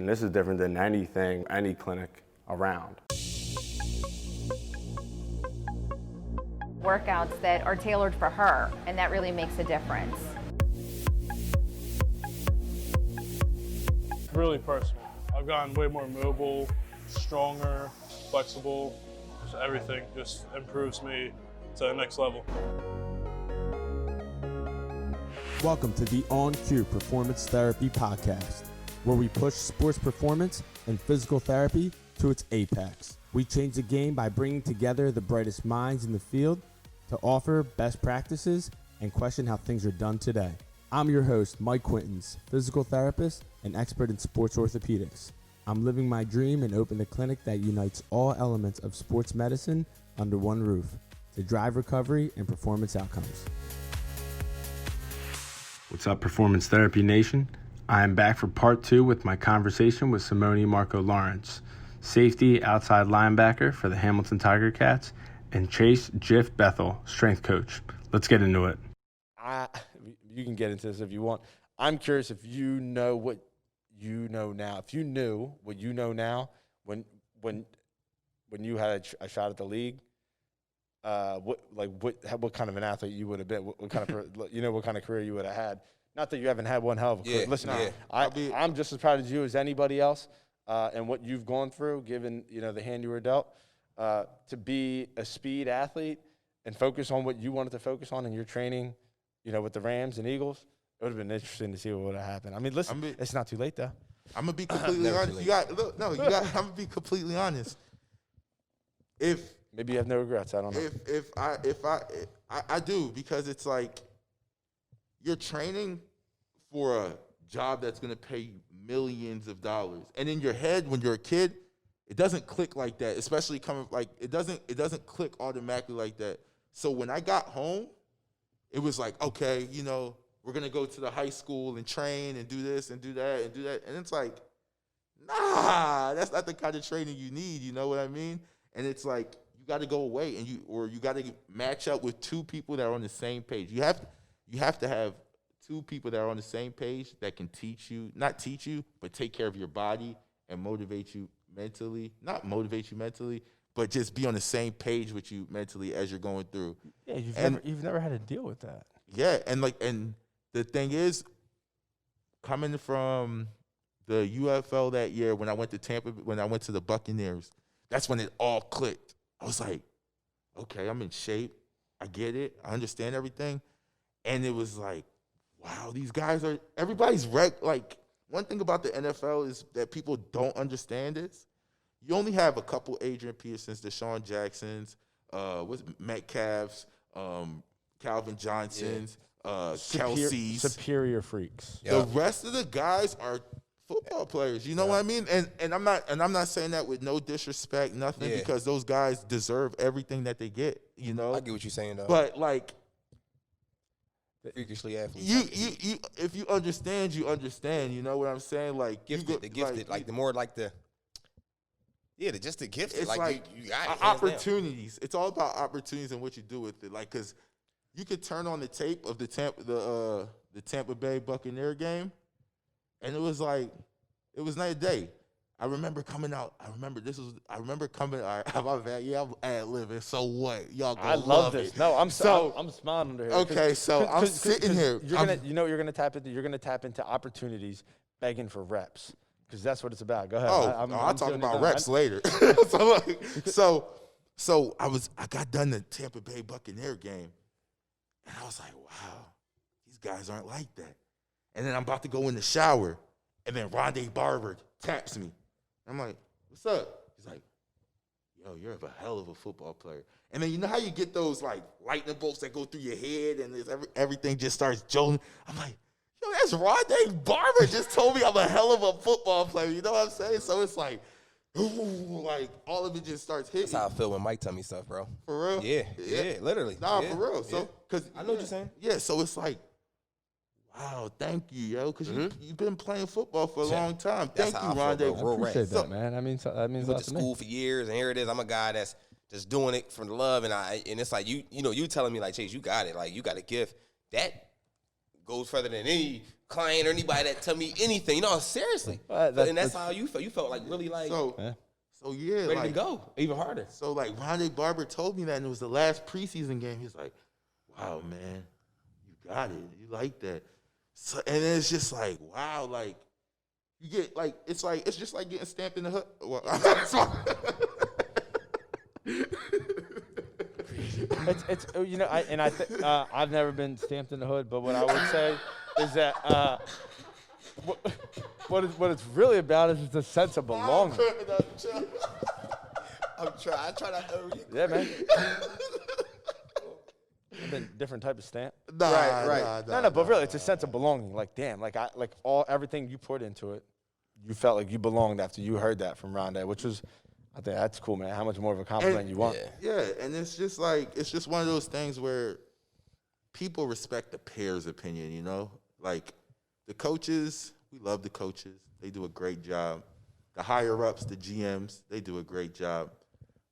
And this is different than anything, any clinic around. Workouts that are tailored for her, and that really makes a difference. Really personal. I've gotten way more mobile, stronger, flexible. Just everything just improves me to the next level. Welcome to the On Cue Performance Therapy Podcast, where we push sports performance and physical therapy to its apex. We change the game by bringing together the brightest minds in the field to offer best practices and question how things are done today. I'm your host, Mike Quintons, physical therapist and expert in sports orthopedics. I'm living my dream and opened a clinic that unites all elements of sports medicine under one roof to drive recovery and performance outcomes. What's up, Performance Therapy Nation? I am back for part 2 with my conversation with Simoni Marco Lawrence, safety outside linebacker for the Hamilton Tiger Cats, and Chase Jif Bethel, strength coach. Let's get into it. You can get into this if you want. I'm curious if you know what you know now. If you knew what you know now when you had a shot at the league, what kind of an athlete you would have been? What kind of what kind of career you would have had? Not that you haven't had one hell of a career. Listen, I'm just as proud of you as anybody else, and what you've gone through, given the hand you were dealt, to be a speed athlete and focus on what you wanted to focus on in your training, with the Rams and Eagles. It would have been interesting to see what would have happened. I mean, listen, it's not too late though. I'm gonna be completely honest. I'm gonna be completely honest. If maybe you have no regrets, I don't know. If I do, because it's like you're training for a job that's gonna pay you millions of dollars, and in your head when you're a kid, it doesn't click like that. Especially it doesn't click automatically like that. So when I got home, it was like, okay, we're going to go to the high school and train and do this and do that and do that. And it's like, nah, that's not the kind of training you need, you know what I mean? And it's like, you got to go away and you got to match up with two people that are on the same page. You have to have two people that are on the same page that can not teach you, but take care of your body and motivate you mentally. Not motivate you mentally, but just be on the same page with you mentally as you're going through. Yeah, you've never had to deal with that. Yeah, and the thing is, coming from the UFL that year when I went to Tampa, when I went to the Buccaneers, that's when it all clicked. I was like, okay, I'm in shape. I get it. I understand everything. And it was like, wow, these guys everybody's wrecked. Like, one thing about the NFL is that people don't understand is you only have a couple Adrian Petersons, Deshaun Jacksons, Metcalfs, Calvin Johnsons, Kelsey's. Superior freaks. The rest of the guys are football players. You know what I mean? And I'm not saying that with no disrespect, nothing, because those guys deserve everything that they get. I get what you're saying though. But like, freakishly athletes. You if you understand, you understand. You know what I'm saying? Like gifted, like the more like the. Yeah, just the gift. It's like you got it, opportunities. It's all about opportunities and what you do with it. Like, because you could turn on the tape of the Tampa Bay Buccaneer game, and it was night and day. I remember coming out. I remember coming. All right, I'm ad-libbing. So what? Y'all gonna love this. It. No, I'm smiling under here. Okay, so I'm sitting here. You're gonna tap into opportunities, begging for reps. Because that's what it's about. Go ahead. I'll talk about reps later. So I got done the Tampa Bay Buccaneer game, and I was like, wow, these guys aren't like that. And then I'm about to go in the shower, and then Rondé Barber taps me. I'm like, what's up? He's like, yo, you're a hell of a football player. And then you know how you get those like lightning bolts that go through your head, and everything just starts jolting. I'm like, yo, that's Rondé Barber just told me I'm a hell of a football player. You know what I'm saying? So it's like, ooh, like all of it just starts hitting. That's how I feel when Mike tell me stuff, bro. For real? Yeah, literally. Nah, for real. So, cause I know what you're saying. Yeah, so it's like, wow, thank you, yo, because you've been playing football for a long time. Thank you, Rondé. I appreciate that, man. That means a went lot to to school for years, and here it is. I'm a guy that's just doing it from the love, and it's like you telling me like, Chase, you got it, like you got a gift that goes further than any client or anybody that tell me anything. You know, seriously. And that's how you felt. You felt like really like So yeah, ready like to go even harder. So like Rondé Barber told me that, and it was the last preseason game. He's like, "Wow, man, you got it. You like that." So and then it's just like, wow, like you get like it's just like getting stamped in the hood. Well, It's you know, I've never been stamped in the hood, but what I would say is that what it's really about is the sense of belonging. I'm trying. I try not to. Yeah, man. I've been different type of stamp. Right. No, but really, it's a sense of belonging. Like, damn, everything you put into it, you felt like you belonged after you heard that from Rondé, which was, I think that's cool, man. How much more of a compliment you want? Yeah, and it's just one of those things where people respect the player's opinion, you know? Like, the coaches, we love the coaches. They do a great job. The higher-ups, the GMs, they do a great job.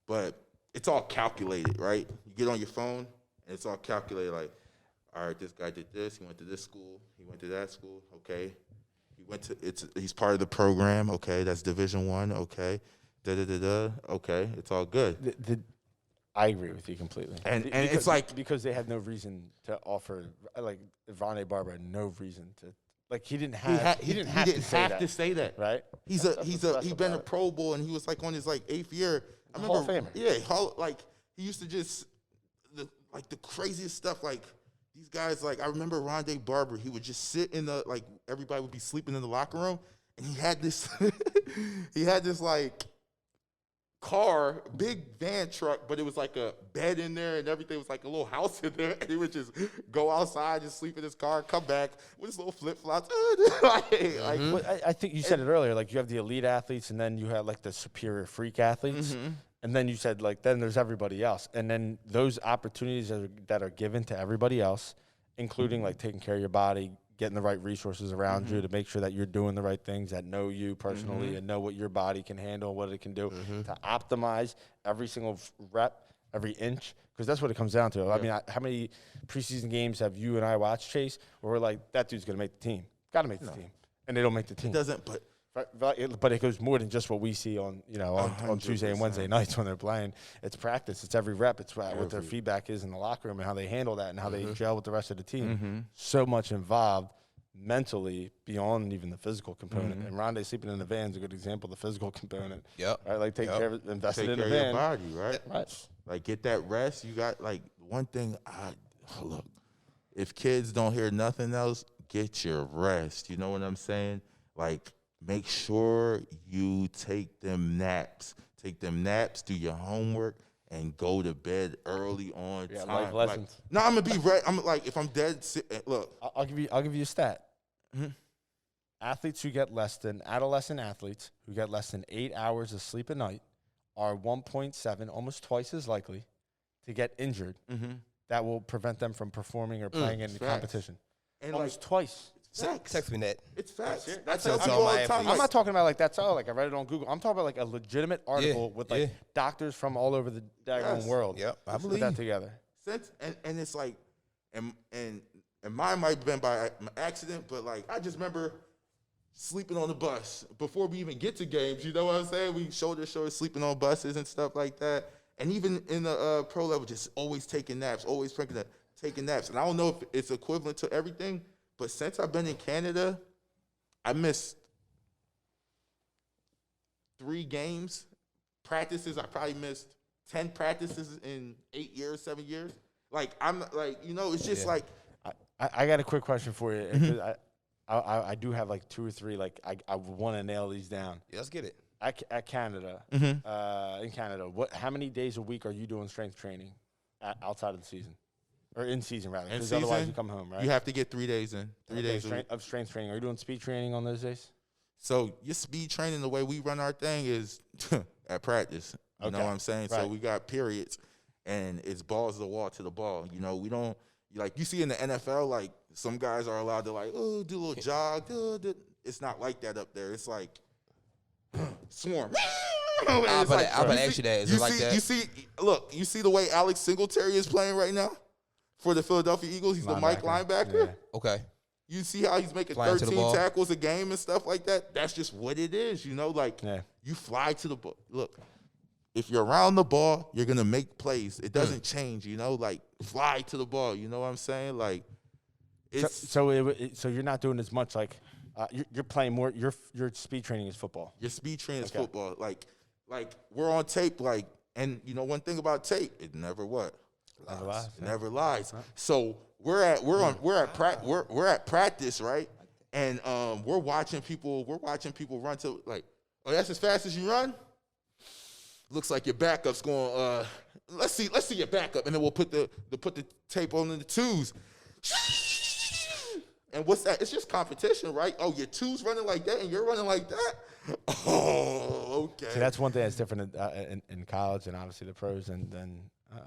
But it's all calculated, right? You get on your phone, and it's all calculated like, all right, this guy did this. He went to this school. He went to that school. Okay. He's part of the program. Okay. That's Division I. Okay. Okay. It's all good. I agree with you completely. And it's like because they had no reason to offer, like Rondé Barber had no reason to, like he didn't have to say that, right? He's been a Pro Bowl, and he was like on his like 8th year. I remember, Hall of Famer. Yeah, he used to just the craziest stuff. Like these guys, like I remember Rondé Barber. He would just sit in the everybody would be sleeping in the locker room, and he had this like car, big van truck, but it was like a bed in there and everything was like a little house in there, and he would just go outside and sleep in his car, come back with his little flip flops. I think you said it earlier. Like you have the elite athletes, and then you have like the superior freak athletes. Mm-hmm. And then you said, like, then there's everybody else. And then those opportunities that are given to everybody else, including, like, taking care of your body, getting the right resources around you to make sure that you're doing the right things, that know you personally and know what your body can handle, what it can do, to optimize every single rep, every inch, because that's what it comes down to. I mean, how many preseason games have you and I watched, Chase, where we're like, that dude's going to make the team. Got to make the team. And they don't make the team. It doesn't, but it goes more than just what we see on Tuesday and Wednesday nights when they're playing. It's practice. It's every rep. It's what their feedback is in the locker room and how they handle that and how they gel with the rest of the team. So much involved mentally beyond even the physical component. And Rondé sleeping in the van is a good example of the physical component. Yep. Right? Like take care of invested in the care of van. your body, right? Right. Like get that rest. You got like one thing. Look, if kids don't hear nothing else, get your rest. You know what I'm saying? Like. Make sure you take them naps. Take them naps, do your homework, and go to bed early on time. Life lessons. No, I'm gonna be ready. I'm like, if I'm dead, look. I'll give you a stat. Athletes who get adolescent athletes who get less than 8 hours of sleep a night are 1.7, almost twice as likely to get injured. That will prevent them from performing or playing in the competition. And almost twice. Text me that. It's facts. That's all the time. I'm not talking about like that's all. Like I read it on Google. I'm talking about like a legitimate article with like doctors from all over the daggone world. Yep, I believe put that together. And it's like, and mine might have been by accident, but like I just remember sleeping on the bus before we even get to games. You know what I'm saying? We shoulder to shoulder sleeping on buses and stuff like that. And even in the pro level, just always taking naps, taking naps. And I don't know if it's equivalent to everything. But since I've been in Canada, I missed 3 games, practices. I probably missed 10 practices in 8 years, 7 years. Like, I'm like, it's just like. I got a quick question for you. I do have like 2 or 3. Like, I want to nail these down. Yeah, let's get it. At Canada, in Canada, how many days a week are you doing strength training outside of the season? Or in season, rather. Because otherwise you come home, right? You have to get 3 days in. 3 days of strength training. Are you doing speed training on those days? So your speed training, the way we run our thing is at practice. You know what I'm saying? Right. So we got periods, and it's balls to the wall to the ball. We don't like you see in the NFL. Like some guys are allowed to like do a little jog. It's not like that up there. It's like swarm. I'm about to ask you that. Is it like that? You see the way Alex Singletary is playing right now? For the Philadelphia Eagles, he's the Mike linebacker. Yeah. Okay. You see how he's making Flying to the 13 ball. tackles a game and stuff like that? That's just what it is, you know? Like, you fly to the ball. Look, if you're around the ball, you're going to make plays. It doesn't change, you know? Like, fly to the ball. You know what I'm saying? Like, it's So you're not doing as much like you're playing more. Your speed training is football. your speed training is football. Like we're on tape. Like, and you know one thing about tape, it never what Never lies. It never lies. So we're at practice, right? And we're watching people run to like, oh, that's as fast as you run. Looks like your backup's going. Let's see your backup, and then we'll put the tape on the twos. And what's that? It's just competition, right? Oh, your two's running like that, and you're running like that. Oh, okay. See, that's one thing that's different in college and obviously the pros than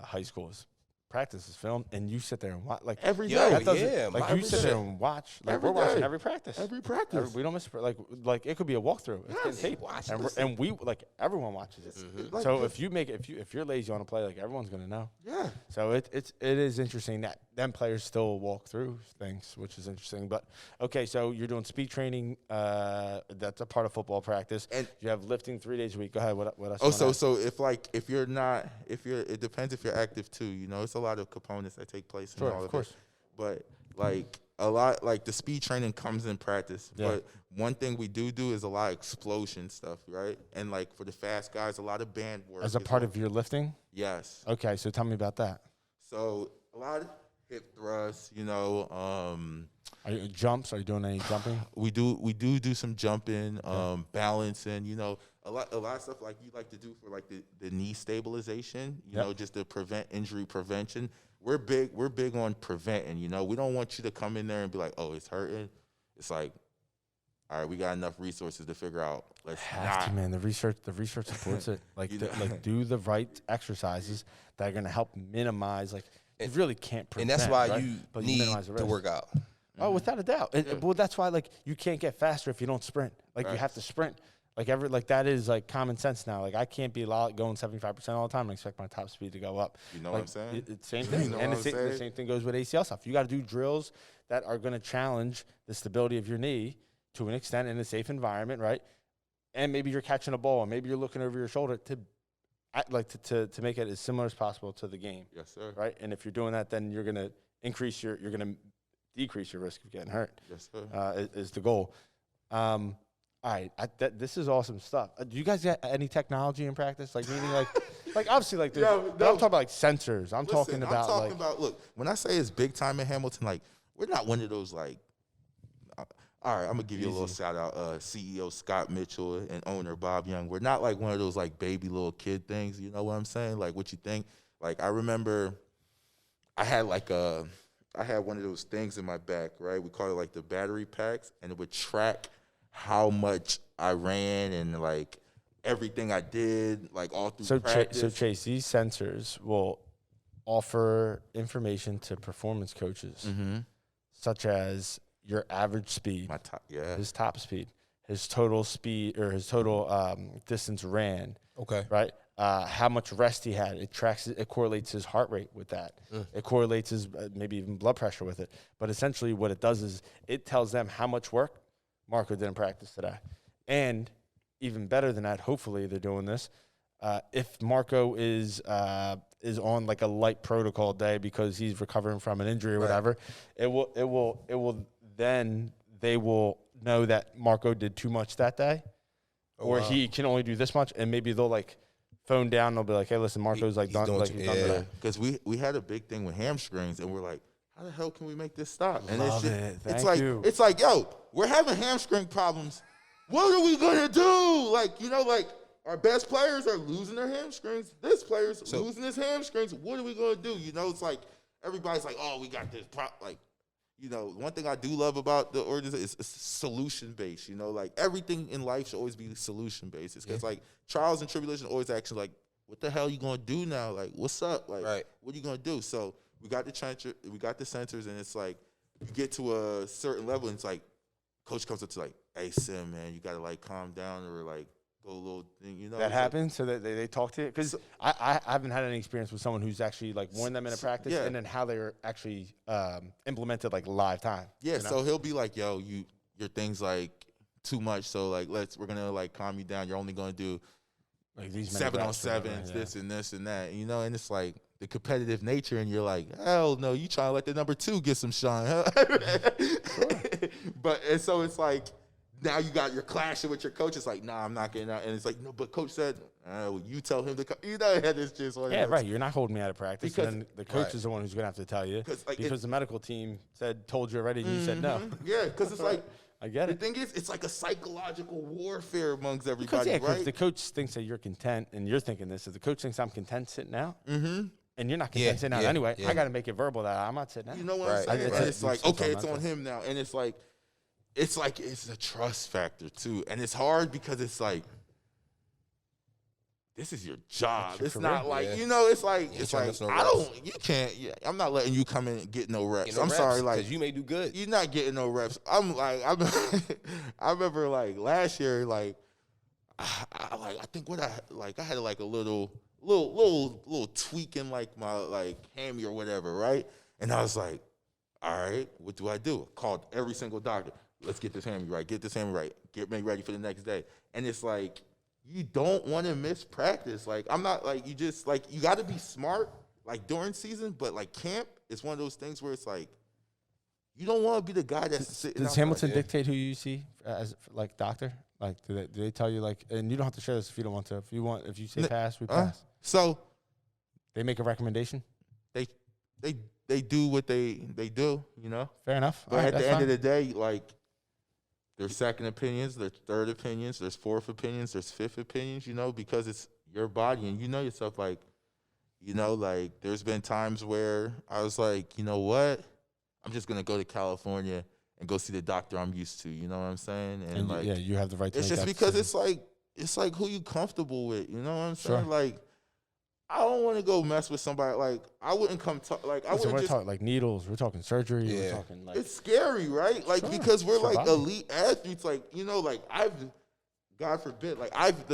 high schools. Practice is filmed, and you sit there and watch like Every day. Yo, that yeah, like every you sit day. there and watch. Like Every we're watching day. every practice. Every practice. We don't miss like it could be a walkthrough. It's Yes. getting taped, and we like everyone watches it. Like So this. if you're lazy on a play, like everyone's gonna know. Yeah. So it is interesting that them players still walk through things, which is interesting. But okay, so you're doing speed training. That's a part of football practice. And you have lifting 3 days a week. Go ahead. What else? Oh, you wanna so if you're it depends if you're active too. You know, it's a lot of components that take place. Sure, and all of of course. it. But like a lot, like the speed training comes in practice. Yeah. But one thing we do is a lot of explosion stuff, right? And like for the fast guys, a lot of band work. As a part of your lifting? yes. Okay, so tell me about that. So a lot of hip thrusts. You know, Are you jumps? Are you doing any jumping? we do some jumping, balancing. You know, a lot of stuff like you like to do for like the knee stabilization. You know, just to prevent injury prevention. We're big on preventing. You know, we don't want you to come in there and be like, oh, it's hurting. It's like, all right, we got enough resources to figure out. Let's Have to, not. man. The research supports it. Like, You know. like do the right exercises that are going to help minimize. Like, you really can't prevent. And that's why right? you But need minimize the to risk. work out. Oh, without a doubt. Well, that's why like you can't get faster if you don't sprint. Like you Right. have to sprint. Like that is like common sense now. Like I can't be going 75% all the time and expect my top speed to go up. You know Like, what I'm saying? It's same thing. know And what I'm the saying? same thing goes with ACL stuff. You got to do drills that are going to challenge the stability of your knee to an extent in a safe environment, right? And maybe you're catching a ball, and maybe you're looking over your shoulder to make it as similar as possible to the game, Yes, sir. right? And if you're doing that, then you're going to decrease your risk of getting hurt. Yes, sir. Is the goal. All right, this is awesome stuff. Do you guys get any technology in practice? Like meaning like obviously like there's, Yo, but I'm talking about like sensors. I'm Listen, talking about like look, when I say it's big time in Hamilton, like we're not one of those like. All right, I'm gonna give you a little shout out. CEO Scott Mitchell and owner Bob Young. We're not like one of those like baby little kid things. You know what I'm saying? Like what you think? Like I remember, I had one of those things in my back. Right, we call it like the battery packs, and it would track how much I ran and like everything I did, like all through practice. So Chase, these sensors will offer information to performance coaches, such as your average speed, My top, yeah. his top speed, his total speed or his total distance ran, Okay. right? How much rest he had. It tracks. It correlates his heart rate with that. It correlates his maybe even blood pressure with it. But essentially, what it does is it tells them how much work Marco did in practice today, and even better than that, hopefully they're doing this. If Marco is on like a light protocol day because he's recovering from an injury or whatever, it will then they will know that Marco did too much that day, or he can only do this much, and maybe they'll like phone down. And they'll be like, "Hey, listen, Marco's like he's done, doing like too- he's done yeah. today." Because we had a big thing with hamstrings, and we're like, how the hell can we make this stop? And Love it's it. it's Thank you. it's like, yo, we're having hamstring problems. What are we gonna do? Like, you know, like our best players are losing their hamstrings. This player's losing his hamstrings. What are we gonna do? You know, it's like everybody's like, oh, we got this. Like, you know, one thing I do love about the organization is it's solution based. You know, like everything in life should always be solution based. It's because like trials and tribulations always actually like, what the hell you gonna do now? Like, what's up? Like, what are you gonna do? So we got the sensors, and it's like you get to a certain level, and it's like coach comes up to like, hey Sim, man, you gotta like calm down or like go a little thing, you know. That It's happens, so that they talk to you? Because I haven't had any experience with someone who's actually, like, warned them in a practice, yeah. and then how they're actually implemented, like, live time. Yeah, you know? so he'll be like, yo, your thing's, like, too much, so, like, we're going to, like, calm you down. You're only going to do Like these many 7-on-7s, yeah. this and this and that, you know, and it's like the competitive nature, and you're like, hell no, you trying to let the number 2 get some shine, huh? But, and so it's like, now you're clashing with your coach. It's like, nah, I'm not getting out. And it's like, no, but coach said, well, you tell him to come. You know, and it's just one of those. Right. You're not holding me out of practice. Because- and then the coach is the one who's going to have to tell you. Like, because the medical team told you already, and you said no. Yeah, because it's like, I get the it. thing is, it's like a psychological warfare amongst Because everybody, right? the coach thinks that you're content, and you're thinking this. If the coach thinks I'm content sitting out, and you're not content sitting out anyway, I got to make it verbal that I'm not sitting out. You know what I'm saying? Right. And it's like, okay, it's on mental. him now. And it's a trust factor too. And it's hard because it's like, this is your job. It's not like, you know, it's like, I'm not letting you come in and get no reps. I'm sorry, like, because you may do good. you're not getting no reps. I remember like last year, like, I think I had like a little tweak in like my like hammy or whatever, right? And I was like, all right, what do I do? Called every single doctor. Let's get this hammy right. Get this hammy right. Get me ready for the next day. And it's like, you don't want to miss practice. Like, I'm not like, you just like, you got to be smart like during season, but like camp is one of those things where it's like, you don't want to be the guy that's sitting. Does Hamilton dictate who you see as like doctor? Like, do they tell you like, and you don't have to share this if you don't want to. If you say pass, we pass. So they make a recommendation. They do what they do, you know. Fair enough. But at the end of the day, like, there's second opinions, there's third opinions, there's fourth opinions, there's fifth opinions, you know, because it's your body and you know yourself. Like, you know, like there's been times where I was like, you know what, I'm just gonna go to California and go see the doctor I'm used to. You know what I'm saying? And like, you have the right to it's make just that because decision. it's like who you comfortable with. You know what I'm saying? Sure. Like, I don't want to go mess with somebody. Like, I wouldn't come talk. Like, I So wouldn't we're just. talking like needles. We're talking surgery. Yeah. We're talking like It's scary, right? Like, Sure. because we're like Survival. elite athletes. Like, you know, like God forbid, like I've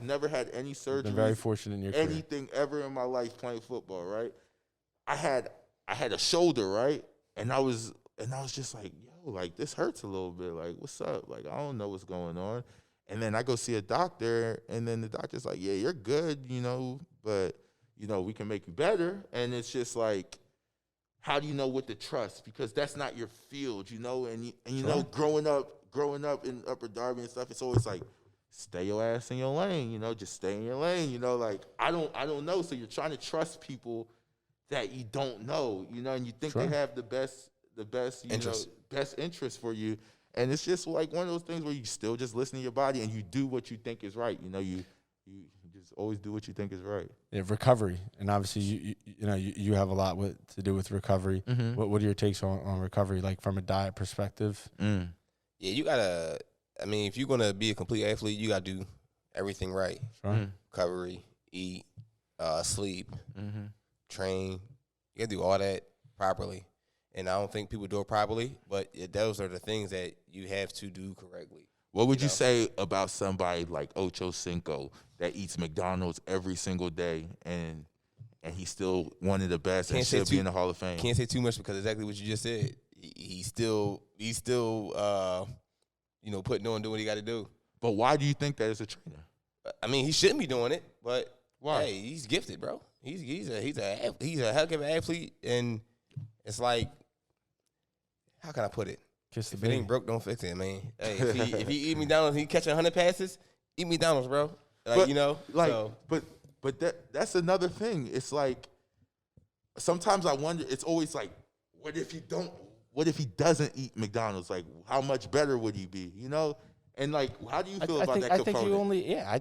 never had any surgery. been very fortunate in your career. Anything ever in my life playing football, right? I had a shoulder, right? And I was just like, yo, like this hurts a little bit. Like, what's up? Like, I don't know what's going on. And then I go see a doctor, and then the doctor's like, yeah, you're good, you know, but, you know, we can make you better. And it's just like, how do you know what to trust? Because that's not your field, you know? And you know, growing up in Upper Darby and stuff, it's always like, stay your ass in your lane, you know, just stay in your lane, you know? Like, I don't know. So you're trying to trust people that you don't know, you know, and you think they have the best Interest. best interest for you. And it's just like one of those things where you still just listen to your body and you do what you think is right. You know, you just always do what you think is right. Yeah, recovery, and obviously you have a lot to do with recovery. Mm-hmm. What are your takes on recovery, like from a diet perspective? Yeah, you gotta. I mean, if you're gonna be a complete athlete, you gotta do everything right. Sure. Recovery, eat, sleep, Mm-hmm. train. You gotta do all that properly. And I don't think people do it properly, but those are the things that you have to do correctly. What would you say about somebody like Ocho Cinco that eats McDonald's every single day and he's still one of the best and should be in the Hall of Fame? Can't say too much because exactly what you just said. He's still putting on, doing what he got to do. But why do you think that as a trainer? I mean, he shouldn't be doing it, but Why? hey, he's gifted, bro. He's a heck of an athlete, and it's like, how can I put it? Kiss the If it baby. ain't broke, don't fix it, man. Hey, if he eat McDonald's, he catching 100 passes, eat McDonald's, bro. Like, But, you know, like, so. but that's another thing. It's like sometimes I wonder. It's always like, what if he doesn't eat McDonald's? Like, how much better would he be? You know? And like, how do you feel about that I think component? you only I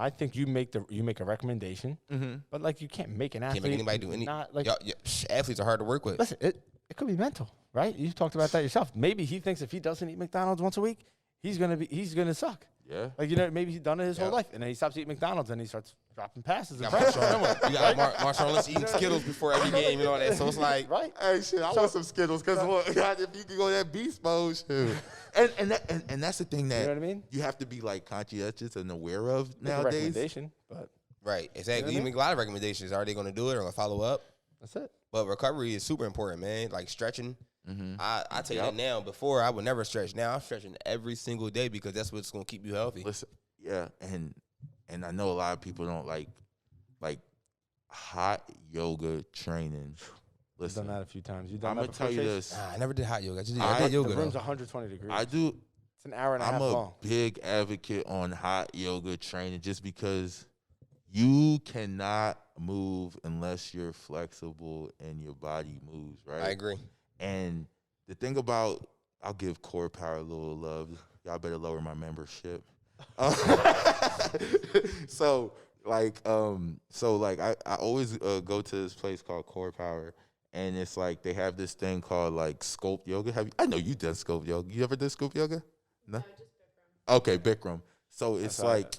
think you make a recommendation, but like you can't make an athlete. Can't make anybody do anything. Not like Athletes are hard to work with. listen, it could be mental, right? You talked about that yourself. Maybe he thinks if he doesn't eat McDonald's once a week, he's gonna suck. Yeah. Like, maybe he's done it his whole life, and then he stops eating McDonald's and he starts dropping passes. You got Marshawn Lynch eating Skittles before every game and all that. So it's like, right? Hey, shit, I want some Skittles because if you can go that beast mode, shoot. And that's the thing that You know what I mean? you have to be like conscientious and aware of Make a nowadays. recommendation, but right, exactly. You know what I You make a lot of recommendations. Are they going to do it or going to follow up? that's it. But recovery is super important, man. Like stretching. Mm-hmm. I tell you that now. Before, I would never stretch. Now I'm stretching every single day because that's what's going to keep you healthy. Listen, yeah, and I know a lot of people don't like hot yoga training. I've Listen, done that a few times. You done I'm that gonna before, tell you Chase? this. Nah, I never did hot yoga. I I did yoga. The room's though. 120 degrees. I do. It's an hour and a half I'm a long. big advocate on hot yoga training just because you cannot move unless you're flexible and your body moves, right? I agree. And the thing about, I'll give Core Power a little love. Y'all better lower my membership. I always go to this place called Core Power, and it's like they have this thing called like sculpt yoga. I know you done sculpt yoga. You ever did sculpt yoga? No, just Bikram. Okay, Bikram. So it's I've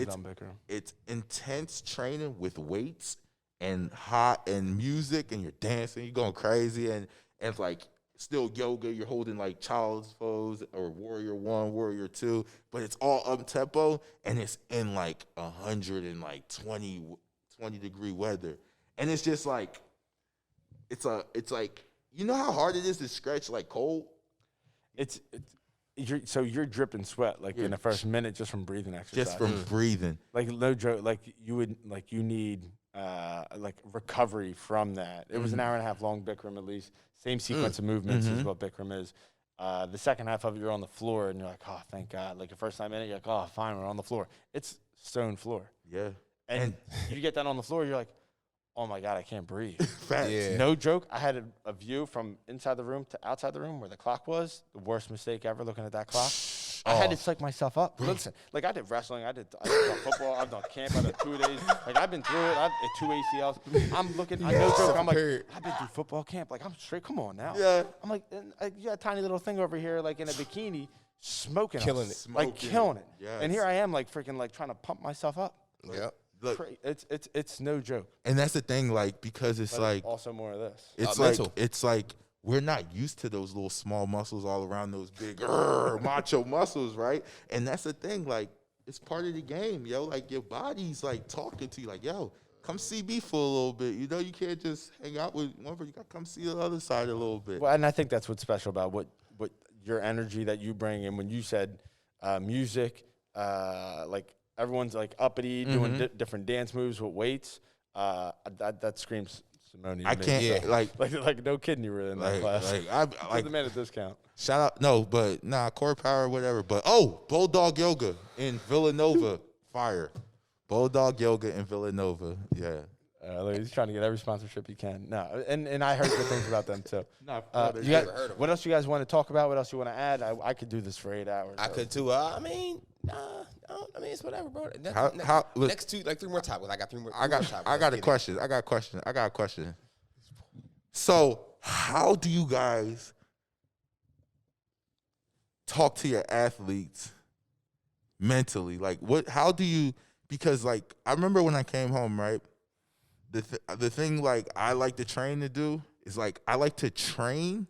done Bikram. it's intense training with weights and hot and music, and you're dancing, you're going crazy, and it's like still yoga. You're holding like child's pose or warrior 1, warrior 2, but it's all up tempo, and it's in like 120 degree weather, and it's just like it's like, you know how hard it is to stretch like cold. You're dripping sweat like in the first minute just from breathing exercise. Just from breathing. Like no joke, like you need like recovery from that. It was an hour and a half long Bikram at least. Same sequence of movements is what Bikram is. The second half of it, you're on the floor and you're like, oh, thank God. Like the first 9 minutes, you're like, oh, fine, we're on the floor. It's stone floor. Yeah. And you get that on the floor, you're like, oh my God, I can't breathe. Facts. Yeah. No joke. I had a view from inside the room to outside the room where the clock was. The worst mistake ever looking at that clock. I had to psych myself up. Listen, like I did wrestling, I did football, I've done camp, I did 2 days. Like I've been through it. I've had 2 ACLs. I'm looking, I no joke. I'm like, I've been through football camp. Like I'm straight. Come on now. Yeah. I'm like, you got a tiny little thing over here, like in a bikini, smoking, Killing us. it. Like killing it. Yes. And here I am, like freaking, like trying to pump myself up. Yep. Look, It's no joke. and that's the thing, like, because it's But like also more of this. it's like we're not used to those little small muscles all around those big macho muscles, right? And that's the thing, like, it's part of the game, yo. Like your body's like talking to you, like, yo, come see me for a little bit. You know, you can't just hang out with one person. You gotta come see the other side a little bit. Well, and I think that's what's special about what your energy that you bring in. When you said music, like everyone's like uppity, doing different dance moves with weights. That screams Simoni. I can't like no kidding you were in that class. Like the man at discount. shout out, no, but Core Power, whatever. But Bulldog Yoga in Villanova, fire. Bulldog Yoga in Villanova, yeah. Look, he's trying to get every sponsorship he can. No, and I heard good things about them too. Nah, You guys, what else you guys want to talk about? What else you want to add? I could do this for 8 hours. I could too. I mean, it's whatever, bro. Look, Next 2, like 3 more topics. I got 3 more. I got a question. I got a question. So, how do you guys talk to your athletes mentally? Like, how do you? Because like I remember when I came home, right? The thing like I like to train to do is like I like to train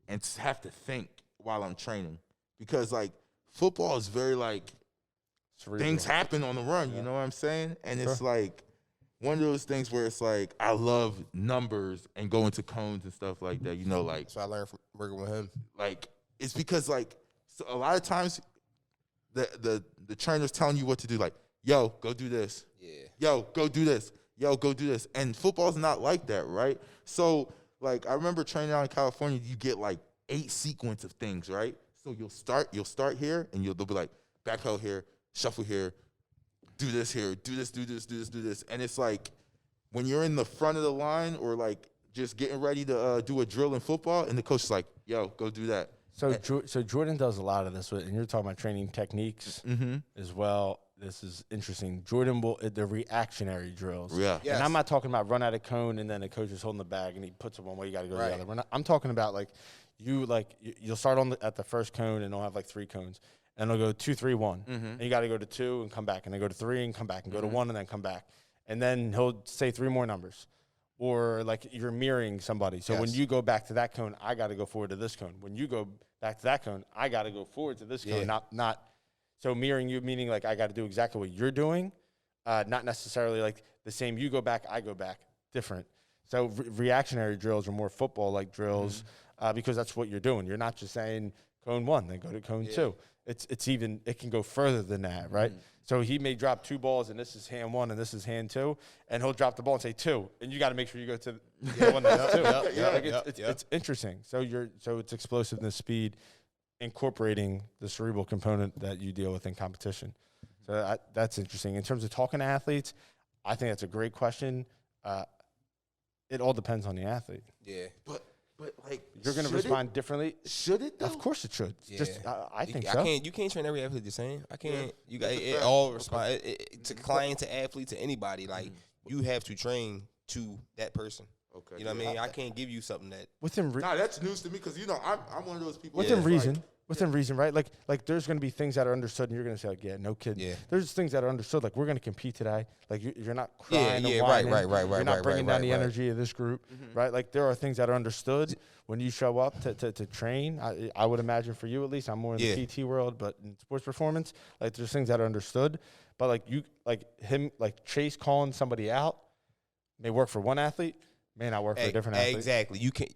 and have to think while I'm training, because like football is very like Cerebral. things happen on the run, you know what I'm saying? And it's like one of those things where it's like I love numbers and going to cones and stuff like that, you know, like So I learned from working with him. like it's because like so a lot of times the trainer's telling you what to do, like, yo, go do this. Yeah. Yo, go do this. Yo, go do this. And football's not like that, right? So, like, I remember training out in California, you get like 8 sequence of things, right? So you'll start here, and they'll be like, back hoe here, shuffle here, do this here, do this. And it's like, when you're in the front of the line or like just getting ready to do a drill in football, and the coach is like, yo, go do that. So Jordan does a lot of this, and you're talking about training techniques as well. This is interesting. Jordan will the reactionary drills. Yeah. Yes. And I'm not talking about run out of cone and then the coach is holding the bag and he puts it one way, you got to go the other. I'm talking about like you'll start at the first cone and they'll have like 3 cones. and it'll go 2, 3, 1. And you got to go to 2 and come back, and then go to 3 and come back, and go to 1 and then come back. And then he'll say 3 more numbers. Or like you're mirroring somebody. So when you go back to that cone, I got to go forward to this cone. When you go back to that cone, I got to go forward to this cone. Not so mirroring you, meaning like I got to do exactly what you're doing, not necessarily like the same. You go back, I go back, different. So reactionary drills are more football-like drills because that's what you're doing. You're not just saying cone 1, then go to cone 2. It can go further than that, right? So he may drop 2 balls, and this is hand 1, and this is hand 2, and he'll drop the ball and say 2, and you got to make sure you go to the one that's 2. It's interesting. So it's explosiveness, speed, incorporating the cerebral component that you deal with in competition. So that's interesting. In terms of talking to athletes, I think that's a great question. It all depends on the athlete. Yeah. But like, you're going to respond differently. Should it though? Of course it should. Yeah. Just I think so. You can't train every athlete the same. I can't. You got it all respond to client, to athlete, to anybody. Like you have to train to that person. Okay. You know what I mean? I can't give you something that within that's news to me because I'm one of those people. Within reason. Within reason, right? Like there's going to be things that are understood, and you're going to say, like, yeah, no kidding. Yeah. There's things that are understood, like we're going to compete today. Like you're not crying and whining. Right. You're not bringing down the energy of this group, right? Like there are things that are understood when you show up to train. I would imagine for you at least, I'm more in the PT world, but in sports performance, like there's things that are understood. But like Chase calling somebody out may work for one athlete, may not work for a different athlete.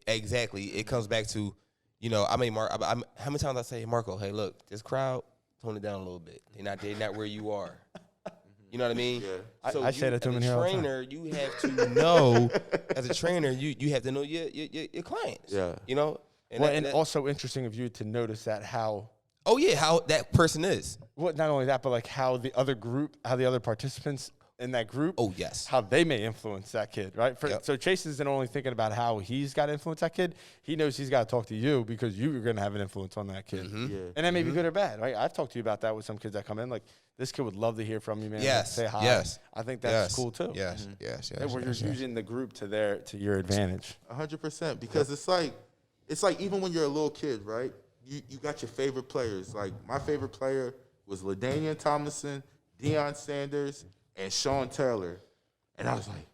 Exactly. It comes back to. You know, how many times I say, Marco, hey, look, this crowd, tone it down a little bit. They're not where you are. You know what I mean? Yeah. So I say that to him in here all the time. As a trainer, you have to know. As a trainer, you have to know your clients. Yeah. You know. And also interesting of you to notice that how. Oh yeah, how that person is. Well, not only that, but like how the other participants in that group. Oh yes. How they may influence that kid, right? So Chase isn't only thinking about how he's got to influence that kid. He knows he's got to talk to you because you're going to have an influence on that kid. And that may be good or bad, right? I've talked to you about that with some kids that come in. Like, this kid would love to hear from you, man. Yes. Say hi. Yes. I think that's cool too. Yes. Where you're using the group to your advantage. 100%. Because it's like even when you're a little kid, right? You got your favorite players. Like my favorite player was LaDainian Tomlinson, Deion Sanders, and Sean Taylor. And I was like,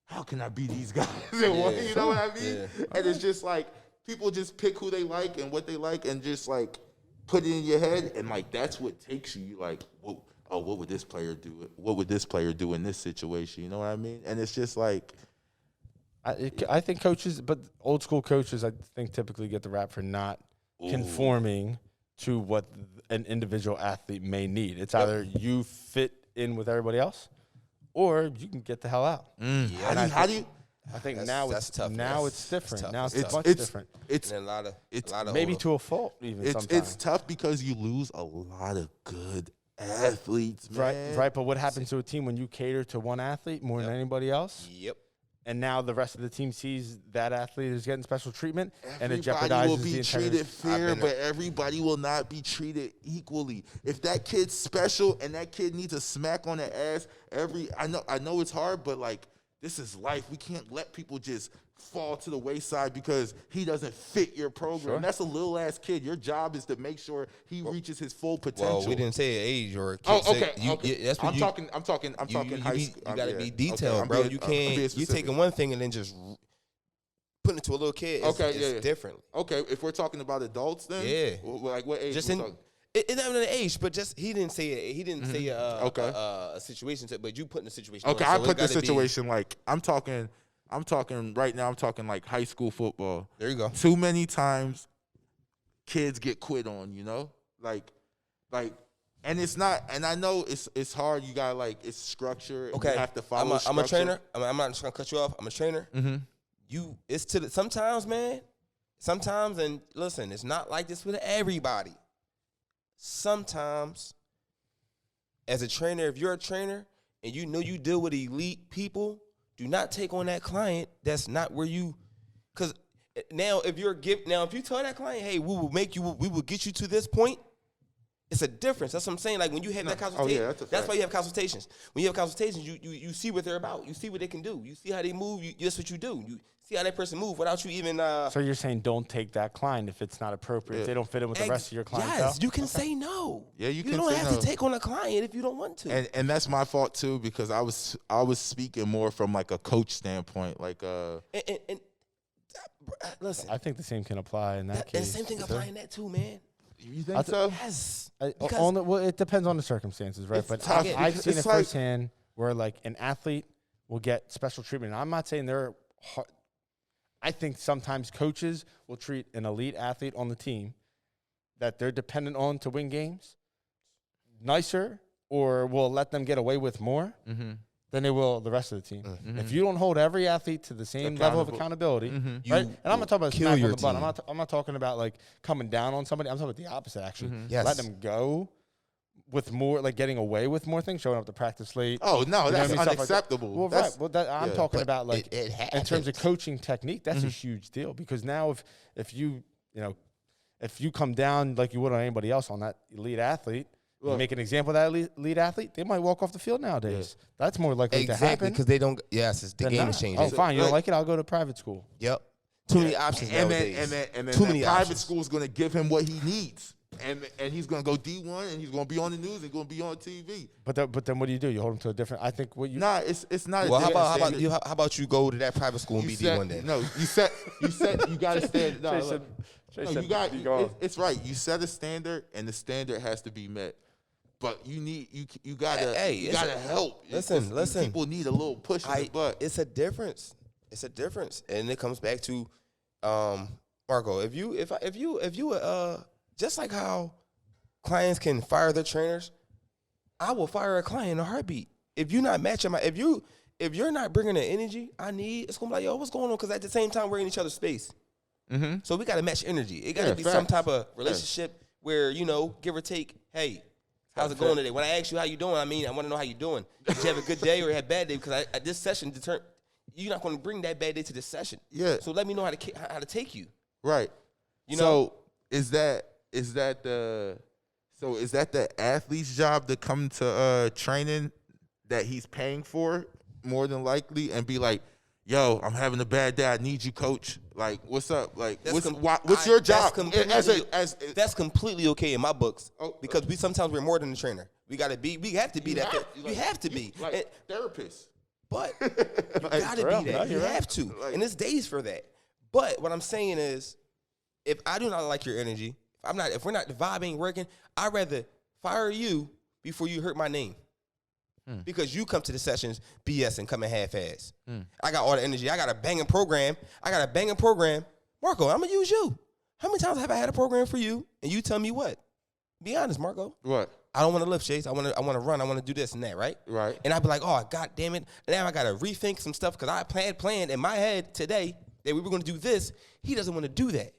how can I be these guys? You know what I mean? Yeah. And it's just like people just pick who they like and what they like and just like put it in your head. And like that's what takes you. You like, what would this player do? What would this player do in this situation? You know what I mean? And it's just like. I think coaches, but old school coaches, I think typically get the rap for not conforming to what an individual athlete may need. It's either you fit in with everybody else, or you can get the hell out. How do you? I think now it's tough. Now it's different. Now it's much different. It's a lot of maybe to a fault. Even it's tough because you lose a lot of good athletes, man. Right. But what happens to a team when you cater to one athlete more than anybody else? Yep. And now the rest of the team sees that athlete is getting special treatment, and it jeopardizes everybody will be the treated fair, but everybody will not be treated equally. If that kid's special and that kid needs a smack on the ass, I know it's hard, but like this is life. We can't let people just fall to the wayside because he doesn't fit your program. That's a little ass kid. Your job is to make sure he reaches his full potential. Well, we didn't say age or. Okay. I'm talking high school. You got to be detailed, bro. You can't. You taking one thing and then just putting it to a little kid. It's different. Okay, if we're talking about adults, then like what age? Just it's not an age, but just he didn't say it. He didn't say a situation, but you put in a situation. Okay, I put the situation like I'm talking right now. I'm talking like high school football. There you go. Too many times, kids get quit on. You know, like, and it's not. And I know it's hard. You got it's structure. Okay, you have to follow. I'm a trainer. I'm not just gonna cut you off. I'm a trainer. It's sometimes, man. Sometimes, and listen, it's not like this with everybody. Sometimes, as a trainer, if you're a trainer and you know you deal with elite people, do not take on that client that's not where you. Because now, if you tell that client, hey, we will get you to this point, It's a difference. That's what I'm saying. Like when you have that consultation, that's why you have consultations. When you have consultations, you see what they're about. You see what they can do. You see how they move. That's what you do. You see how that person move without you even. So you're saying don't take that client if it's not appropriate. If they don't fit in with the rest of your clientele. Yes, you can say no. Yeah, you can. You don't say have no. to take on a client if you don't want to. And that's my fault too, because I was speaking more from like a coach standpoint, like listen, I think the same can apply in that case. And same thing apply in that too, man. You think so? Yes. Well, it depends on the circumstances, right? But I've seen it firsthand where like an athlete will get special treatment. And I'm not saying they're hard. I think sometimes coaches will treat an elite athlete on the team that they're dependent on to win games nicer, or will let them get away with more than they will the rest of the team. If you don't hold every athlete to the same level of accountability, right? And I'm not talking about smack on the butt. I'm not talking about like coming down on somebody. I'm talking about the opposite, actually. Yes. Let them go with more, like getting away with more things, showing up to practice late. Oh no, that's Stuff like that. unacceptable. Well, That's, right. Well, I'm talking about like it in terms of coaching technique. That's a huge deal, because now if you come down like you would on anybody else on that elite athlete, you make an example of that elite athlete, they might walk off the field nowadays. That's more likely to happen. Because they don't. Yes, the game is changing. Oh, fine. You don't like it? I'll go to private school. Yep. Too many options nowadays. And then Too many private options. school is going to give him what he needs, and he's going to go D1, and he's going to be on the news and going to be on TV. But then what do? You hold them to a different? I think what you. Nah, it's not. Well, how how about you go to that private school and be D1 then? No, you got to stand. No, you got. It's right. You set a standard, and the standard has to be met. But you gotta help. Listen. People need a little push in the butt. It's a difference. And it comes back to, Marco. If you just like how clients can fire their trainers, I will fire a client in a heartbeat. If you're not matching if you're not bringing the energy I need, it's gonna be like, yo, what's going on? Because at the same time we're in each other's space. So we gotta match energy. It gotta be some type of relationship where give or take. Hey. How's it going today? When I ask you how you doing, I want to know how you doing. Did you have a good day or a bad day? Because this session you're not going to bring that bad day to this session. Yeah. So let me know how to take you. Right. So is that the athlete's job to come to training that he's paying for more than likely and be like, yo, I'm having a bad day. I need you, coach. Like, what's up? Like, what's your job? That's completely okay in my books because we're more than a trainer. We have to be that. You have to be. Like therapists. But you got to be that. You have to. And there's days for that. But what I'm saying is, if I do not like your energy, if we're not, the vibe ain't working, I'd rather fire you before you hurt my name. Because you come to the sessions BS and come in half-ass. I got all the energy. I got a banging program. Marco, I'm going to use you. How many times have I had a program for you and you tell me what? Be honest, Marco. What? I don't want to lift, Chase. I want to run. I want to do this and that, right? Right. And I'd be like, oh, God damn it. Now I got to rethink some stuff because I planned in my head today that we were going to do this. He doesn't want to do that.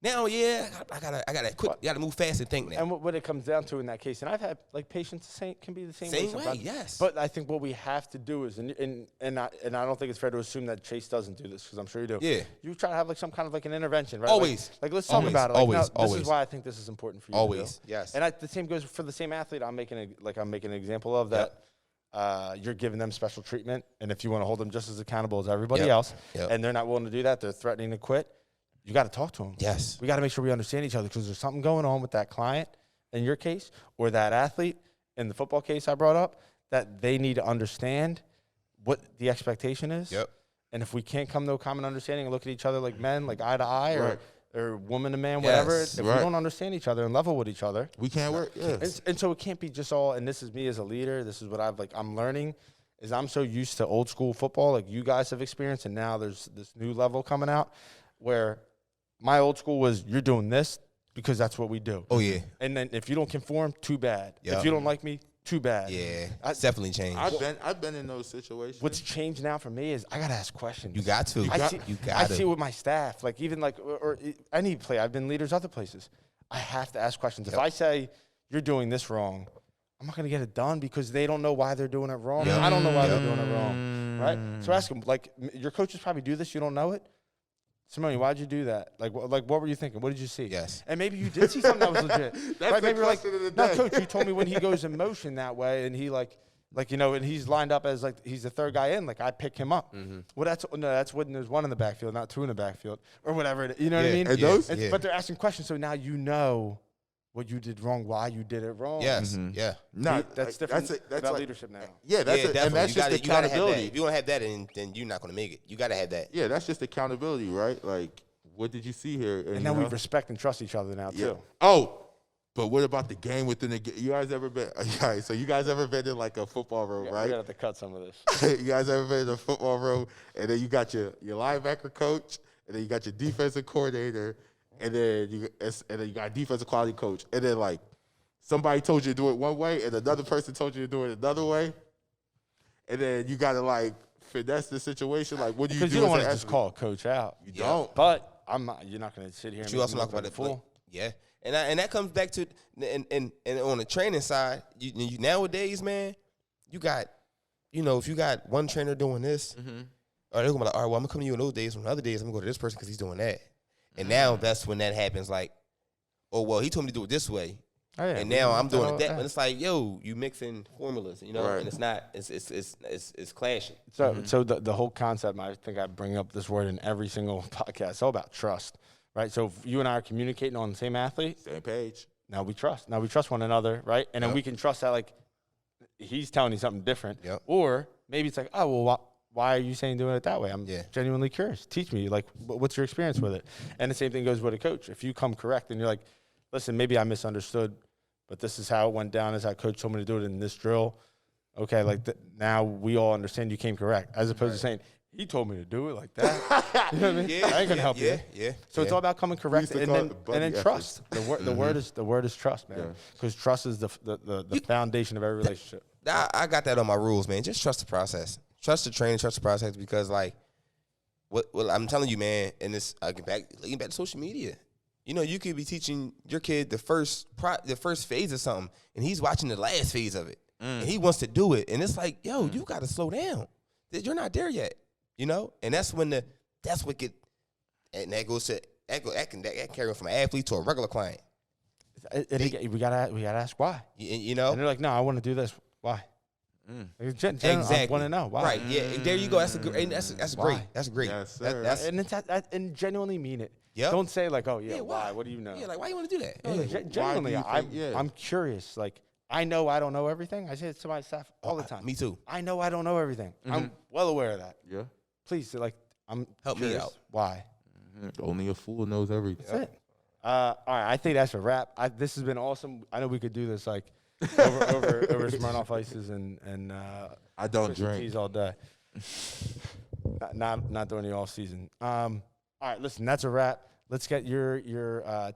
Now, I gotta quick. You gotta move fast and think now. And what it comes down to in that case, and I've had like patients can be the same way. Way, yes. But I think what we have to do is, and I don't think it's fair to assume that Chase doesn't do this because I'm sure you do. Yeah. You try to have like some kind of like an intervention, right? Always. Like let's talk about it. Like, this is why I think this is important for you. Always. To do. Yes. And the same goes for the same athlete. I'm making an example of that. You're giving them special treatment, and if you want to hold them just as accountable as everybody else, and they're not willing to do that, they're threatening to quit. You got to talk to them. Yes. We got to make sure we understand each other because there's something going on with that client in your case or that athlete in the football case I brought up that they need to understand what the expectation is. Yep. And if we can't come to a common understanding and look at each other like men, like eye to eye or woman to man, whatever, if we don't understand each other and level with each other. We can't work. Yes. And so it can't be just all, and this is me as a leader, this is what I'm learning, is I'm so used to old school football like you guys have experienced, and now there's this new level coming out where my old school was you're doing this because that's what we do. Oh, yeah. And then if you don't conform, too bad. Yep. If you don't like me, too bad. Yeah, it's definitely changed. I've been in those situations. What's changed now for me is I got to ask questions. You got to. I see it with my staff. Like even like or any play. I've been leaders other places. I have to ask questions. If I say you're doing this wrong, I'm not going to get it done because they don't know why they're doing it wrong. I don't know why they're doing it wrong. Right? So ask them, like, your coaches probably do this. You don't know it. Simoni, why'd you do that? Like, what were you thinking? What did you see? Yes. And maybe you did see something that was legit. That's right? the Maybe you're like, question of the no, day. coach, you told me when he goes in motion that way, and he and he's lined up as like he's the third guy in. Like I pick him up. Well, that's when there's one in the backfield, not two in the backfield, or whatever. You know what I mean? And those- But they're asking questions, so now you know what you did wrong, why you did it wrong. Yes. Yeah. No, That's different. That's about like, leadership now. yeah, that's Yeah, and that's just you gotta have that. accountability. If you don't have that, then you're not gonna make it. You gotta have that. Yeah, that's just accountability, right? Like, what did you see here? And now we respect and trust each other now too. Oh, but what about the game within the game? You guys ever been? All right, so you guys ever been in like a football room, We right? gotta have to cut some of this. You guys ever been in a football room, and then you got your linebacker coach, and then you got your defensive coordinator, and then you got a defensive quality coach, and then like somebody told you to do it one way, and another person told you to do it another way, and then you got to like finesse the situation. Like, what do you do? Because you don't want as to an just athlete? call a coach out. You don't. But I'm not. You're not going to sit here. But and you also make talk me about look it. like a fool. Yeah. And that comes back to and on the training side, you nowadays, man, you got, if you got one trainer doing this, or they're gonna be like, all right, well, I'm gonna come to you in those days. On other days, I'm gonna go to this person because he's doing that. And now that's when that happens. Like, oh well, he told me to do it this way, Oh, yeah. and now I'm doing it that. Yeah. But it's like, yo, you mixing formulas, Right. and it's not. It's clashing. So the whole concept, I think I bring up this word in every single podcast. It's all about trust, right? So if you and I are communicating on the same athlete, Same page. now we trust. Now we trust one another, right? And then we can trust that like he's telling you something different. Yep. Or maybe it's like, oh well, why are you saying doing it that way? I'm genuinely curious. Teach me, like, what's your experience with it? And the same thing goes with a coach. If you come correct and you're like, listen, maybe I misunderstood, but this is how it went down. This is how coach told me to do it in this drill. Okay, like now we all understand you came correct, as opposed to saying he told me to do it like that. You know what I mean? Yeah, I ain't gonna help you. Yeah. So it's all about coming correct, used to and call then it buddy trust. The word is trust, man. Because trust is the foundation of every relationship. I got that on my rules, man. Just trust the process. Trust the training, trust the process, because like what I'm telling you, man, and this linking back to social media. You could be teaching your kid the first phase of something, and he's watching the last phase of it, and he wants to do it, and it's like, yo, you got to slow down. You're not there yet, and that's when that's what get, and that goes to that can carry on from an athlete to a regular client. We gotta ask why. And And they're like, no, I want to do this. Why? Exactly. I want to know why. Right. Yeah. There you go. That's great. Why? That's great. Yes, sir. And genuinely mean it. Yep. Don't say like, oh yeah, Yeah, why? why? What do you know? Yeah. Like, why you want to do that? No, Yeah. like, genuinely, Why do you think- I'm curious. Like, I know I don't know everything. I say it to my staff all the time. Me too. I know I don't know everything. I'm well aware of that. Yeah. Please, like, I'm Help me curious. out. Why? Only a fool knows everything. That's it. All right, I think that's a wrap. This has been awesome. I know we could do this like over Smirnoff Ices and I don't Twisted drink. Teas all day. Not during the off season. All right, listen, that's a wrap. Let's get your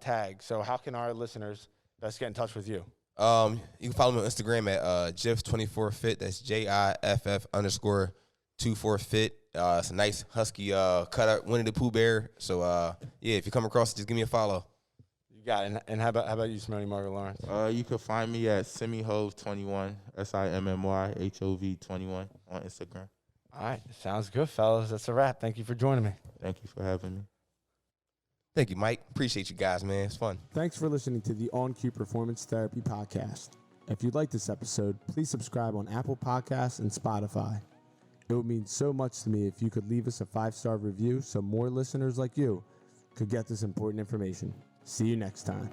tag. So how can our listeners best get in touch with you? You can follow me on Instagram at Jif24fit. That's JIFF_24fit. It's a nice husky cutout Winnie the Pooh bear. So yeah, if you come across it, just give me a follow. You got it. And how about you, Simoni Marco Lawrence? You can find me at SimmyHove21, SIMMYHOV21 on Instagram. All right, sounds good, fellas. That's a wrap. Thank you for joining me. Thank you for having me. Thank you, Mike. Appreciate you guys, man. It's fun. Thanks for listening to the On Cue Performance Therapy Podcast. If you like this episode, please subscribe on Apple Podcasts and Spotify. It would mean so much to me if you could leave us a 5-star review so more listeners like you could get this important information. See you next time.